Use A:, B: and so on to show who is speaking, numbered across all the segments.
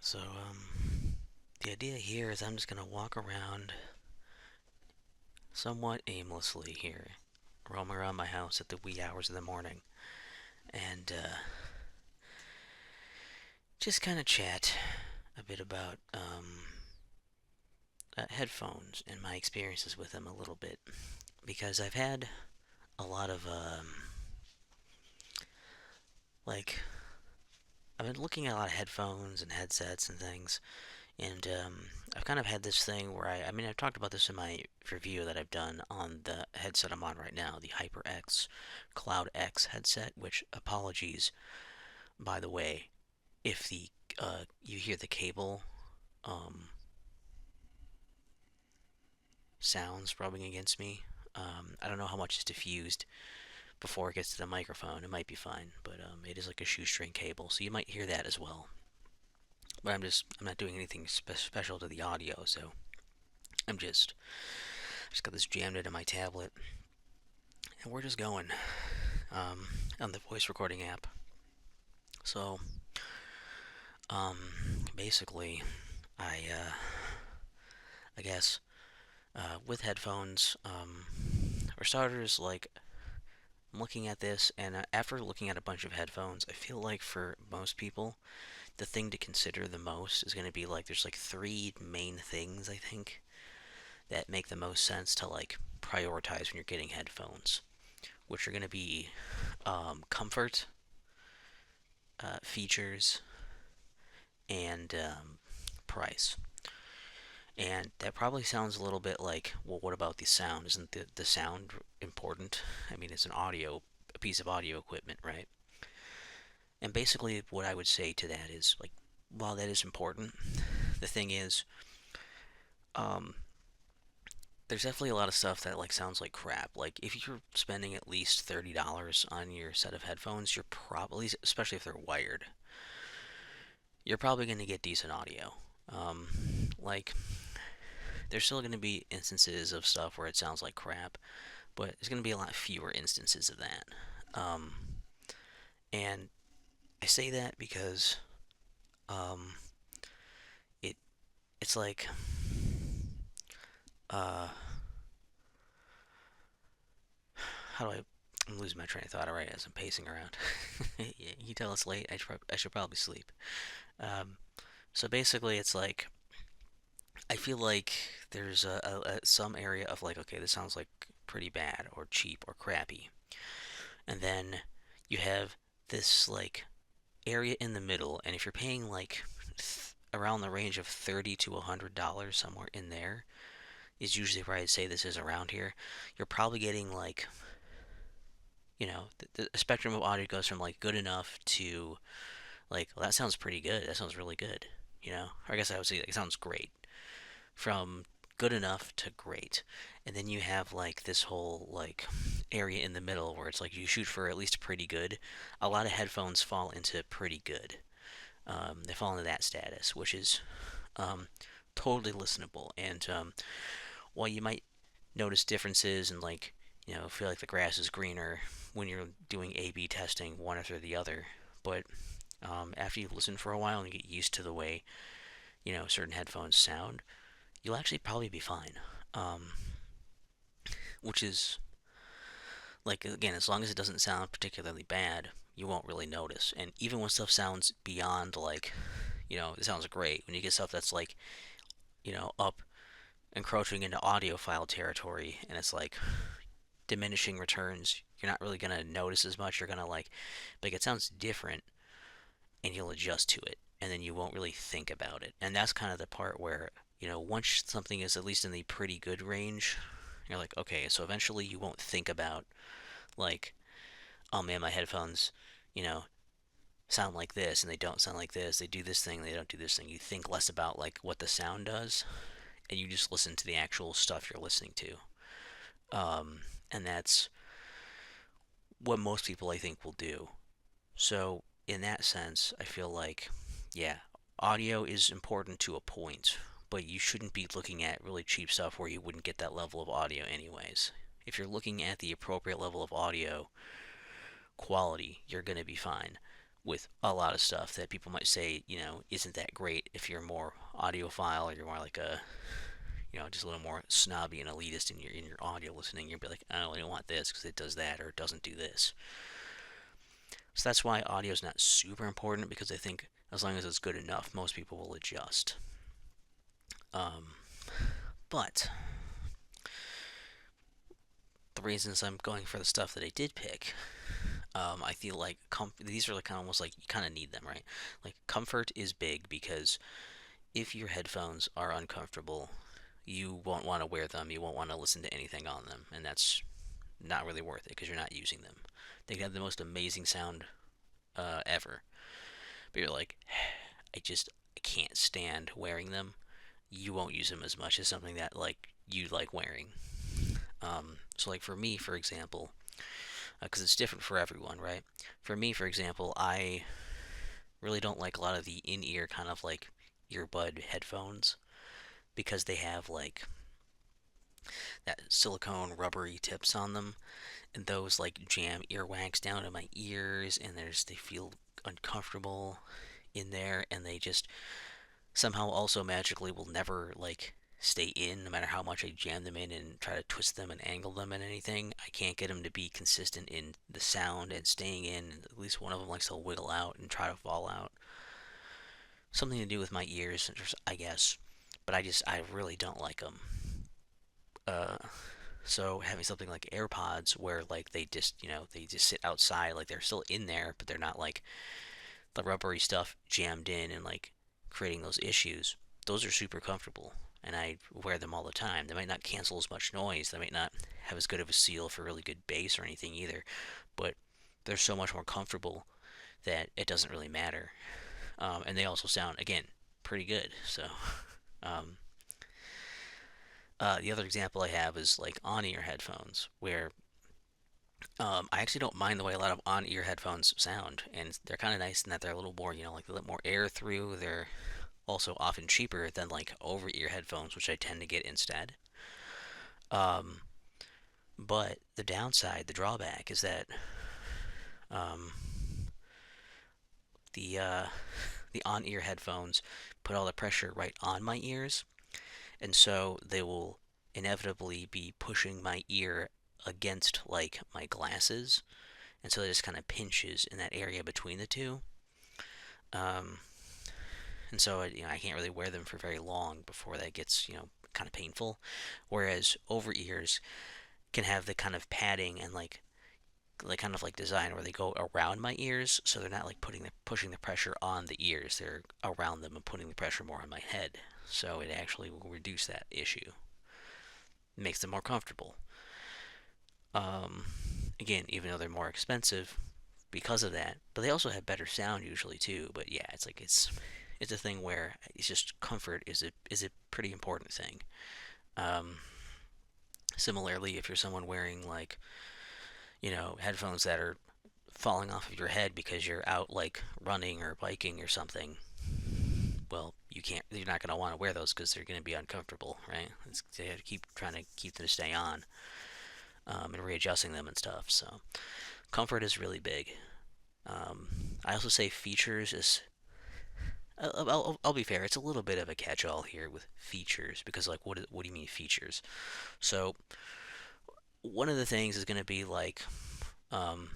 A: So, the idea here is I'm just gonna walk around somewhat aimlessly here, roam around my house at the wee hours of the morning, and just kind of chat a bit about headphones and my experiences with them a little bit, because I've had a lot of like I've been looking at a lot of headphones and headsets and things, and I've kind of had this thing where I mean, I've talked about this in my review that I've done on the headset I'm on right now, the HyperX CloudX headset, which, apologies, by the way, if the you hear the cable um, sounds rubbing against me. I don't know how much is diffused before it gets to the microphone. It might be fine, but it is like a shoestring cable, so you might hear that as well. But I'm not doing anything special to the audio, so I'm just got this jammed into my tablet, and we're just going on the voice recording app. So um, basically, I I guess with headphones, for starters, like I'm looking at this, and after looking at a bunch of headphones, I feel like for most people, the thing to consider the most is going to be like there's like three main things I think that make the most sense to like prioritize when you're getting headphones, which are going to be comfort, features, and price. And that probably sounds a little bit like, well, what about the sound? Isn't the sound important? I mean, it's a piece of audio equipment, right? And basically, what I would say to that is, like, while that is important, the thing is, um, there's definitely a lot of stuff that like sounds like crap. Like if you're spending at least $30 on your set of headphones, you're probably, especially if they're wired, you're probably going to get decent audio. Um, like there's still going to be instances of stuff where it sounds like crap, but there's going to be a lot fewer instances of that. Um, and I say that because um, it it's like uh, how do I? I'm losing my train of thought already as I'm pacing around. You tell it's late. I should probably sleep. Um, so basically, it's like I feel like there's some area of like, okay, this sounds like pretty bad or cheap or crappy, and then you have this like area in the middle, and if you're paying like around the range of $30 to $100, somewhere in there is usually where I'd say this is around here. You're probably getting like, the spectrum of audio goes from like good enough to like, well, that sounds pretty good. That sounds really good. Or I guess I would say like, it sounds great. From good enough to great. And then you have like this whole like area in the middle where it's like you shoot for at least pretty good. A lot of headphones fall into pretty good. They fall into that status, which is um, totally listenable. And while you might notice differences and like, feel like the grass is greener when you're doing A/B testing, one after the other, but after you listen for a while and get used to the way certain headphones sound, you'll actually probably be fine. Um, which is like, again, as long as it doesn't sound particularly bad, you won't really notice. And even when stuff sounds beyond like, it sounds great. When you get stuff that's like, up encroaching into audiophile territory, and it's like diminishing returns, you're not really gonna notice as much. You're gonna like it sounds different, and you'll adjust to it, and then you won't really think about it. And that's kind of the part where, once something is at least in the pretty good range, you're like, okay, so eventually you won't think about like, oh man, my headphones, you know, sound like this and they don't sound like this. They do this thing, they don't do this thing. You think less about like what the sound does, and you just listen to the actual stuff you're listening to. And that's what most people I think will do. So in that sense, I feel like, yeah, audio is important to a point, but you shouldn't be looking at really cheap stuff where you wouldn't get that level of audio anyways. If you're looking at the appropriate level of audio quality, you're going to be fine. with a lot of stuff that people might say, isn't that great if you're more audiophile or you're more like a, just a little more snobby and elitist in your audio listening. You'll be like, oh, I don't want this because it does that or it doesn't do this. So that's why audio is not super important because I think as long as it's good enough, most people will adjust. Um, but the reasons I'm going for the stuff that I did pick, I feel like these are like kind of almost like you kind of need them, right? Like comfort is big because if your headphones are uncomfortable, you won't want to wear them. You won't want to listen to anything on them, and that's not really worth it because you're not using them. They can have the most amazing sound ever, but you're like, I can't stand wearing them. You won't use them as much as something that like you like wearing. So like for me, for example, because it's different for everyone, right? For me, for example, I really don't like a lot of the in-ear kind of like earbud headphones because they have like that silicone rubbery tips on them, and those like jam earwax down in my ears, and they feel uncomfortable in there, and they just somehow also magically will never like stay in no matter how much I jam them in and try to twist them and angle them and anything. I can't get them to be consistent in the sound and staying in. At least one of them likes to wiggle out and try to fall out. Something to do with my ears, I guess. But I really don't like them. Uh, so having something like AirPods where like they just sit outside, like they're still in there, but they're not like the rubbery stuff jammed in and like creating those issues. Those are super comfortable, and I wear them all the time. They might not cancel as much noise. They might not have as good of a seal for really good bass or anything either, but they're so much more comfortable that it doesn't really matter. And they also sound again pretty good. So um, the other example I have is like on-ear headphones, where I actually don't mind the way a lot of on-ear headphones sound, and they're kind of nice in that they're a little more, like they let more air through. They're also often cheaper than like over-ear headphones, which I tend to get instead. Um, but the downside, the drawback, is that um, the uh, the on-ear headphones put all the pressure right on my ears, and so they will inevitably be pushing my ear against like my glasses, and so it just kind of pinches in that area between the two. Um, and so I can't really wear them for very long before that gets kind of painful. Whereas over ears can have the kind of padding and like kind of like design where they go around my ears, so they're not like pushing the pressure on the ears. They're around them and putting the pressure more on my head. So it actually will reduce that issue. It makes them more comfortable. Um, Again, even though they're more expensive because of that, but they also have better sound usually too. But yeah, it's a thing where it's just comfort is a pretty important thing. Um, Similarly, if you're someone wearing like headphones that are falling off of your head because you're out like running or biking or something, well, you're not going to want to wear those because they're going to be uncomfortable, right? You have to keep trying to keep them to stay on, and readjusting them and stuff. So comfort is really big. Um, I also say features is. I'll be fair. It's a little bit of a catch-all here with features because, like, what do you mean features? So one of the things is going to be like, um,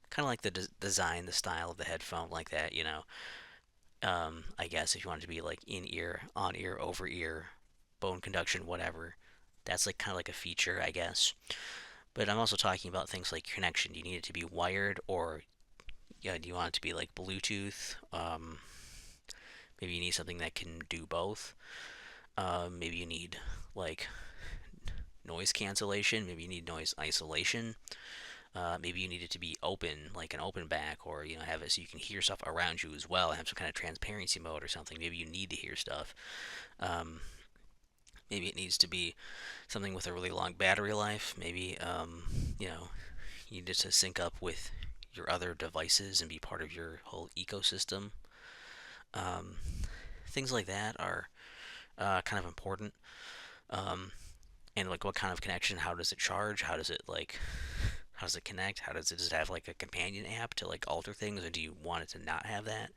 A: kind of like the design, the style of the headphone, like that. I guess if you want it to be like in ear, on ear, over ear, bone conduction, whatever, that's like kind of like a feature, I guess. But I'm also talking about things like connection. Do you need it to be wired, or do you want it to be like Bluetooth? Maybe you need something that can do both. Maybe you need like noise cancellation. Maybe you need noise isolation. Maybe you need it to be open, like an open back, or have it so you can hear stuff around you as well. Have some kind of transparency mode or something. Maybe you need to hear stuff. Um, Maybe it needs to be something with a really long battery life. Maybe you need it to sync up with your other devices and be part of your whole ecosystem. Um, Things like that are kind of important. Um, and like what kind of connection? How does it charge? How does it connect? How does it have like a companion app to like alter things, or do you want it to not have that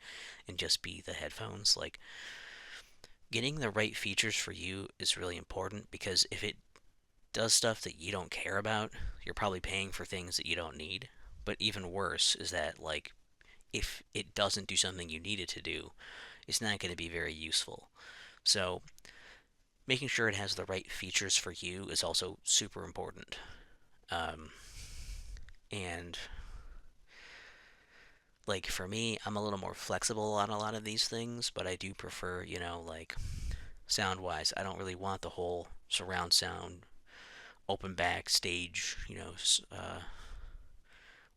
A: and just be the headphones? Like getting the right features for you is really important because if it does stuff that you don't care about, you're probably paying for things that you don't need. But even worse is that like if it doesn't do something you need it to do, it's not going to be very useful. So making sure it has the right features for you is also super important. Um, and like for me, I'm a little more flexible on a lot of these things, but I do prefer, like sound wise, I don't really want the whole surround sound, open back stage,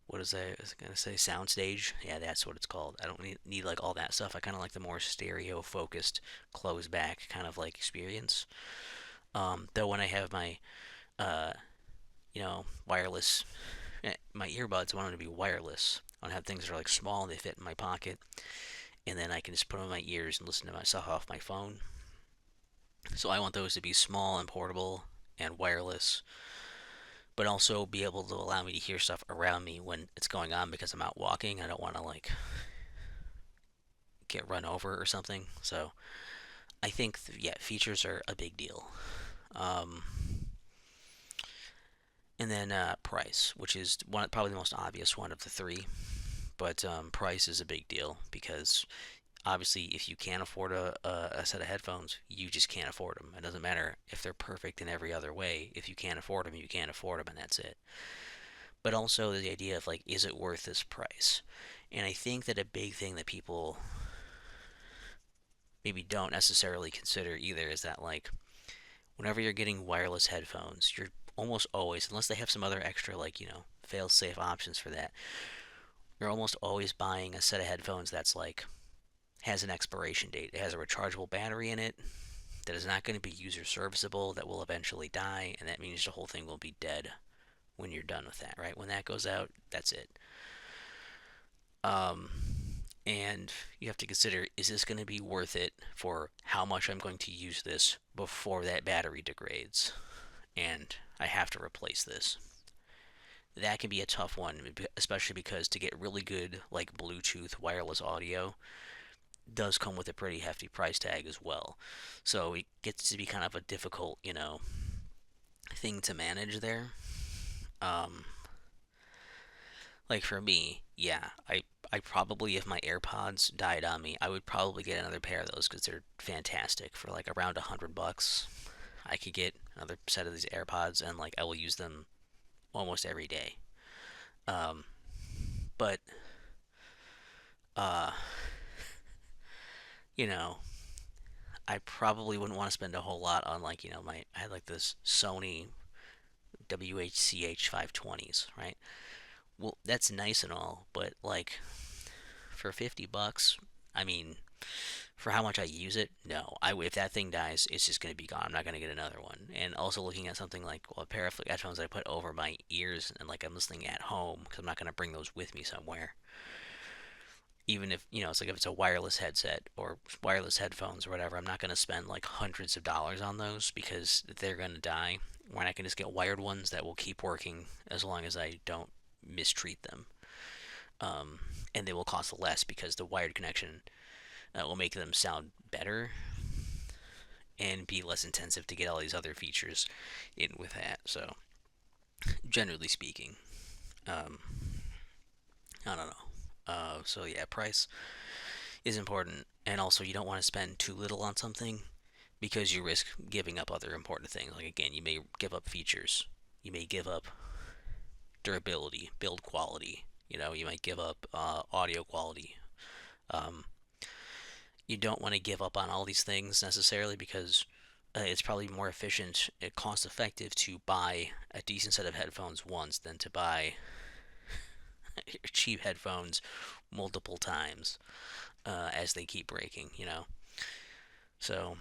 A: what is that? I was gonna say sound stage. Yeah, that's what it's called. I don't need like all that stuff. I kind of like the more stereo focused, closed back kind of like experience. Though when I have my, uh, wireless, my earbuds, I want them to be wireless. I want to have things that are like small and they fit in my pocket, and then I can just put them in my ears and listen to myself off my phone. So I want those to be small and portable and wireless, but also be able to allow me to hear stuff around me when it's going on because I'm out walking. I don't want to like get run over or something. So I think yeah, features are a big deal. Um, and then price, which is one probably the most obvious one of the three. But price is a big deal because obviously if you can't afford a set of headphones, you just can't afford them. It doesn't matter if they're perfect in every other way. If you can't afford them, you can't afford them, and that's it. But also the idea of like, is it worth this price? And I think that a big thing that people maybe don't necessarily consider either is that like whenever you're getting wireless headphones, you're almost always, unless they have some other extra like fail safe options for that, you're almost always buying a set of headphones that's like has an expiration date. It has a rechargeable battery in it that is not going to be user serviceable, that will eventually die, and that means the whole thing will be dead when you're done with that, right? When that goes out, that's it. Um, and you have to consider, is this going to be worth it for how much I'm going to use this before that battery degrades and I have to replace this? That can be a tough one, especially because to get really good like Bluetooth wireless audio does come with a pretty hefty price tag as well. So it gets to be kind of a difficult, thing to manage there. Um, like for me, yeah, I probably if my AirPods died on me, I would probably get another pair of those because they're fantastic for like around $100. I could get another set of these AirPods and like I will use them almost every day. Um, but uh, you know, I probably wouldn't want to spend a whole lot on like my I had like this Sony WHCH 520s, right? Well, that's nice and all, but like for $50, I mean, for how much I use it, no. If that thing dies, it's just gonna be gone. I'm not gonna get another one. And also looking at something like a pair of headphones that I put over my ears and like I'm listening at home because I'm not gonna bring those with me somewhere. Even if it's like if it's a wireless headset or wireless headphones or whatever, I'm not gonna spend like hundreds of dollars on those because they're gonna die. When I can just get wired ones that will keep working as long as I don't mistreat them. Um, and they will cost less because the wired connection will make them sound better and be less intensive to get all these other features in with that. So, generally speaking, um, I don't know. So yeah, price is important, and also you don't want to spend too little on something because you risk giving up other important things. Like again, you may give up features, you may give up durability, build quality. You might give up audio quality. Um, you don't want to give up on all these things necessarily because it's probably more efficient and cost effective to buy a decent set of headphones once than to buy cheap headphones multiple times as they keep breaking. So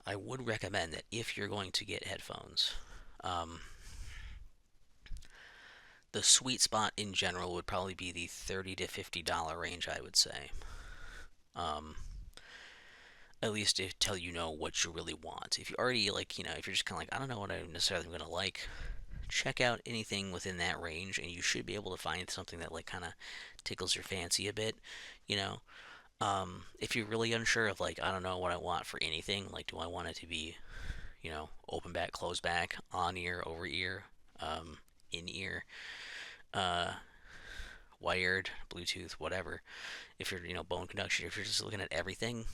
A: I would recommend that if you're going to get headphones, um, the sweet spot in general would probably be the $30 to $50 range, I would say. Um, at least until you know what you really want. If you already like, if you're just kind of like, I don't know what I'm necessarily going to like, check out anything within that range, and you should be able to find something that like kind of tickles your fancy a bit. You know, if you're really unsure of like I don't know what I want for anything, like do I want it to be open back, close back, on ear, over ear, in ear, uh, wired, Bluetooth, whatever. If you're bone conduction, if you're just looking at everything,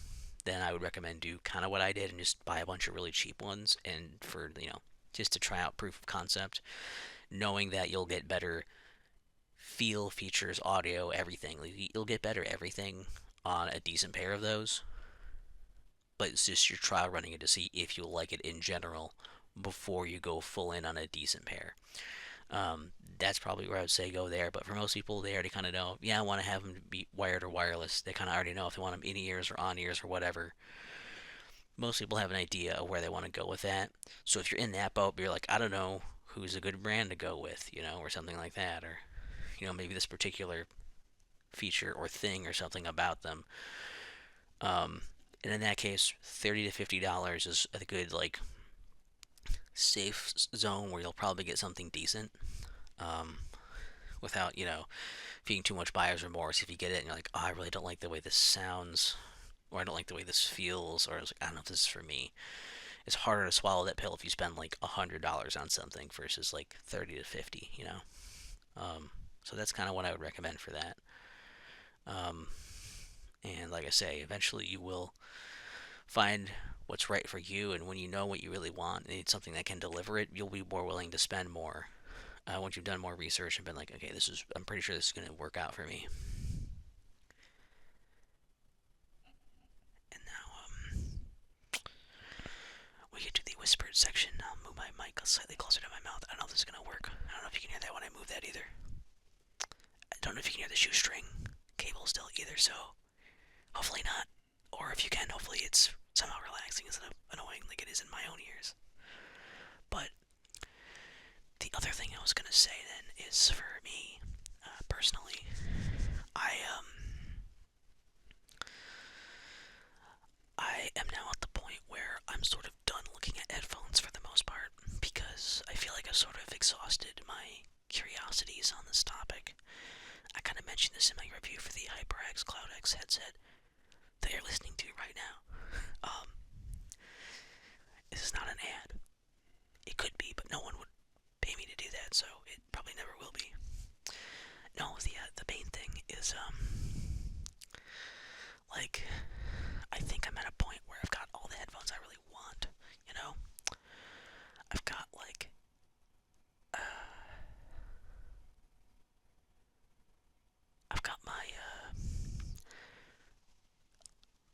A: then I would recommend do kind of what I did and just buy a bunch of really cheap ones and for just to try out proof of concept, knowing that you'll get better feel, features, audio, everything. You'll get better everything on a decent pair of those, but it's just your trial running it to see if you'll like it in general before you go full in on a decent pair. That's probably where I would say go there. But for most people, they already kind of know. Yeah, I want to have them be wired or wireless. They kind of already know if they want them in ears or on ears or whatever. Most people have an idea of where they want to go with that. So if you're in that boat, but you're like, I don't know who's a good brand to go with, or something like that, or maybe this particular feature or thing or something about them. And in that case, $30 to $50 is a good like safe zone where you'll probably get something decent. Um, Without feeling too much buyer's remorse if you get it and you're like, oh, I really don't like the way this sounds, or I don't like the way this feels, or I don't know if this is for me. It's harder to swallow that pill if you spend like $100 on something versus like 30 to 50. So that's kind of what I would recommend for that. Um, and like I say, eventually you will find what's right for you, and when you know what you really want and need something that can deliver it, you'll be more willing to spend more once you've done more research and been like, okay, I'm pretty sure this is going to work out for me. And now we get to the whispered section. I'll move my mic slightly closer to my mouth. I don't know if this is going to work. I don't know if you can hear that when I move that either. I don't know if you can hear the shoestring cable still either, so hopefully not. Or if you can, hopefully it's somehow relaxing instead of annoying like it is in my own ears. But the other thing I was going to say then is for me, personally, I am now at the point where I'm sort of done looking at headphones for the most part because I feel like I've sort of exhausted my curiosities on this topic. I kind of mentioned this in my review for the HyperX CloudX headset that you're listening to right now. This is not an ad. It could be, but no one would pay me to do that, so it probably never will be. No, the main thing is like I think I'm at a point where I've got all the headphones I really want. You know, I've got like I've got my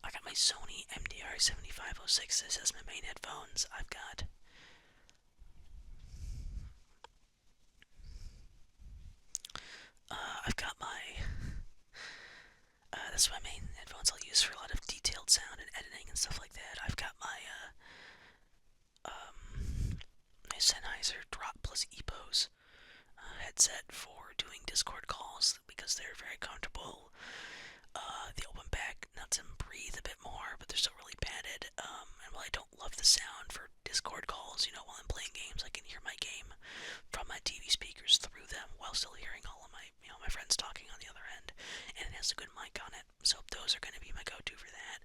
A: I got my Sony MDR 7506s as my main headphones. I've got my that's my main headphones I'll use for a lot of detailed sound and editing and stuff like that. I've got my Sennheiser Drop Plus EPOS headset for doing Discord calls because they're very comfortable. The open back lets them breathe a bit more, but they're still really padded. And while I don't love the sound for Discord calls, while I'm playing games, I can hear my game from my TV speakers through them while still hearing all of my, my friends talking on the other end. And it has a good mic on it, so those are going to be my go-to for that.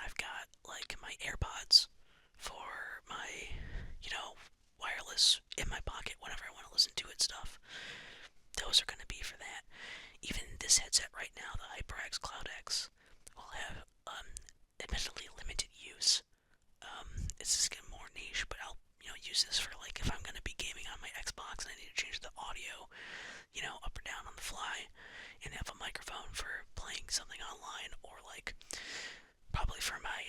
A: I've got like my AirPods for my, wireless in my pocket whenever I want to listen to it stuff. Those are going to be for that. Even this headset right now, the HyperX CloudX, will have admittedly limited use. It's just getting more niche, but I'll use this for like if I'm going to be gaming on my Xbox and I need to change the audio, up or down on the fly, and have a microphone for playing something online, or like probably for my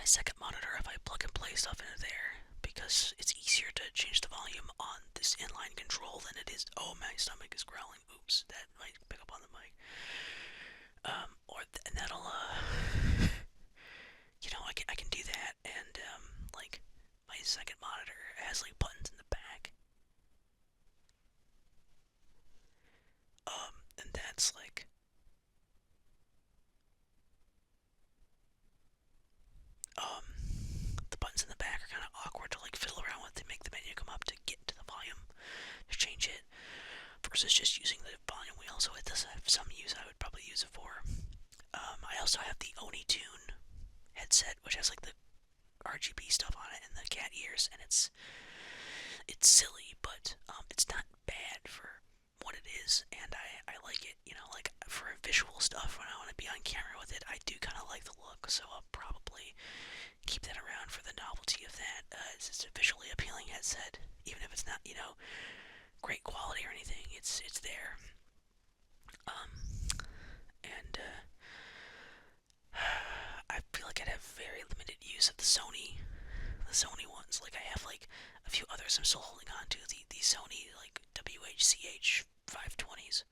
A: second monitor if I plug and play stuff into there, because it's easier to change the volume on this inline control than it is. Oh, my stomach is growling. Oops, that might pick up on the mic. And that'll I can do that, and like my second monitor has like buttons in the back. And that's like um the buttons in the back are kind of awkward to like fiddle around with to make the menu come up to change it versus just using the volume wheel. So it does have some use I would probably use it for. I also have the Onitune headset, which has like the RGB stuff on it and the cat ears, and it's silly, but it's not bad for what it is, and I like it. You know, like for visual stuff when I want to be on camera with it, I do kind of like the look, so I'll probably keep that around for the novelty of that. It's a visually appealing headset, even if it's not, great quality or anything. It's there. And I feel like I'd have very limited use of the Sony ones. Like I have like a few others I'm still holding on to. The Sony like WHCH 520s.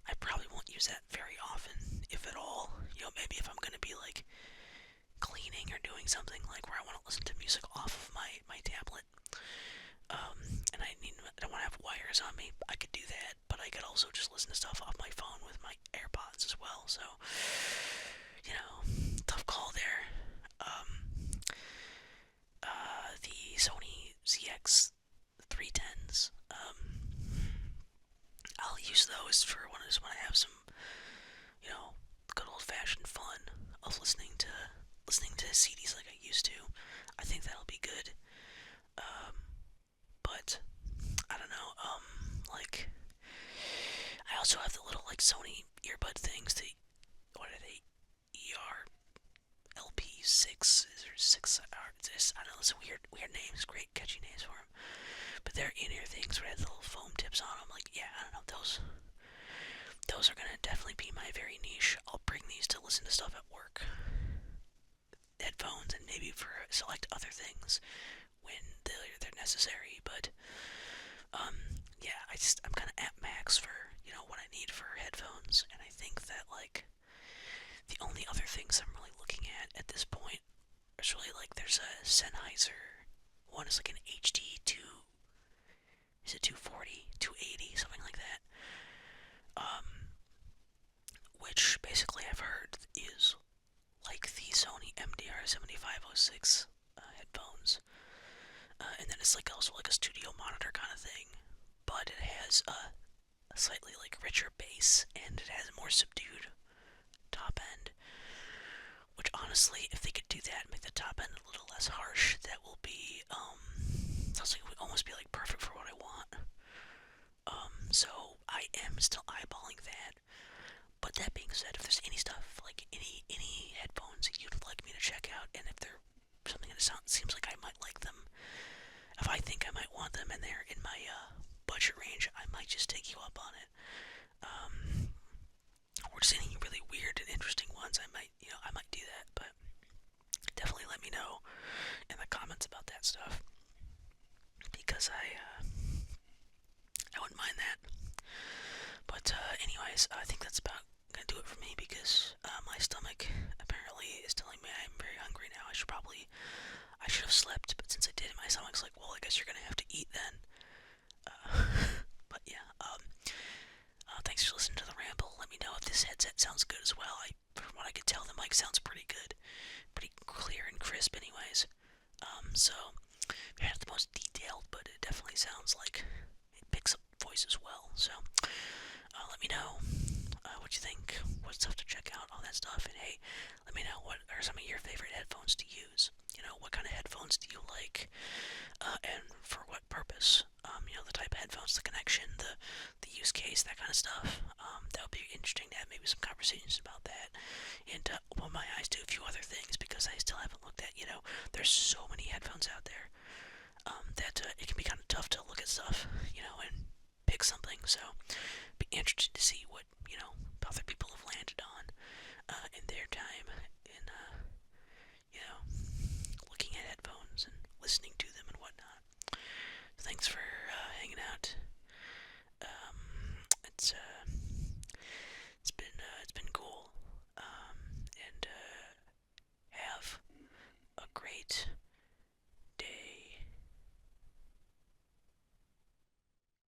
A: I probably won't use that very often, if at all. Maybe if I'm gonna be like cleaning or doing something like where I want to listen to music off of my tablet. And I don't want to have wires on me. I could do that, but I could also just listen to stuff off my phone with my AirPods as well. So, tough call there. The Sony ZX 310s. I'll use those for when I have some, good old fashioned fun of listening to CDs like I used to. I think that'll be good. But I don't know. Like I also have the little like Sony earbud things. What are they? LP6 or 6R. I don't know. It's a weird names. Great catchy names for them. But they're in-ear things where they have the little foam tips on them. Like yeah, I don't know. Those are gonna definitely be my very niche. I'll bring these to listen to stuff at work. Headphones and maybe for select other things when they're necessary. But yeah, I'm kind of at max for what I need for headphones, and I think that like the only other things I'm really looking at this point is really like there's a Sennheiser. One is like an HD2. Is it 240, 280, something like that? Which basically I've heard is like the Sony MDR7506 headphones. And then it's like also like a studio monitor kind of thing, but it has a slightly like richer bass and it has a more subdued top end. Which honestly, if they could do that, make the top end a little less harsh, that will be sounds like it would almost be like perfect for what I want. So I am still eyeballing that. But that being said, if there's any stuff like any headphones that you'd like me to check out, and if they're something that seems like I might like them, if I think I might want them and they're in my budget range, I might just take you up on it. Or just any really weird and interesting ones, I might do that. But definitely let me know in the comments about that stuff, because I wouldn't mind that. But anyways, I think that's about gonna do it for me because my stomach apparently is telling me I'm very hungry now. I should have slept, but since I did, my stomach's like, well, I guess you're gonna have to eat then. But yeah, thanks for listening to the ramble. Let me know if this headset sounds good as well. From what I could tell, the mic sounds pretty good, pretty clear and crisp, anyways. So maybe not the most detailed, but it definitely sounds like it picks up voice as well. So let me know what you think, what stuff to check out, all that stuff, and hey, let me know what are some of your favorite headphones to use. What kind of headphones do you like, and for what purpose? The type of headphones, the connection, the use case, that kind of stuff. That would be interesting to have maybe some conversations about that, and open my eyes to a few other things because I still haven't looked at. There's so many headphones out there that it can be kind of tough to look at stuff, and pick something. So, be interested to see what other people have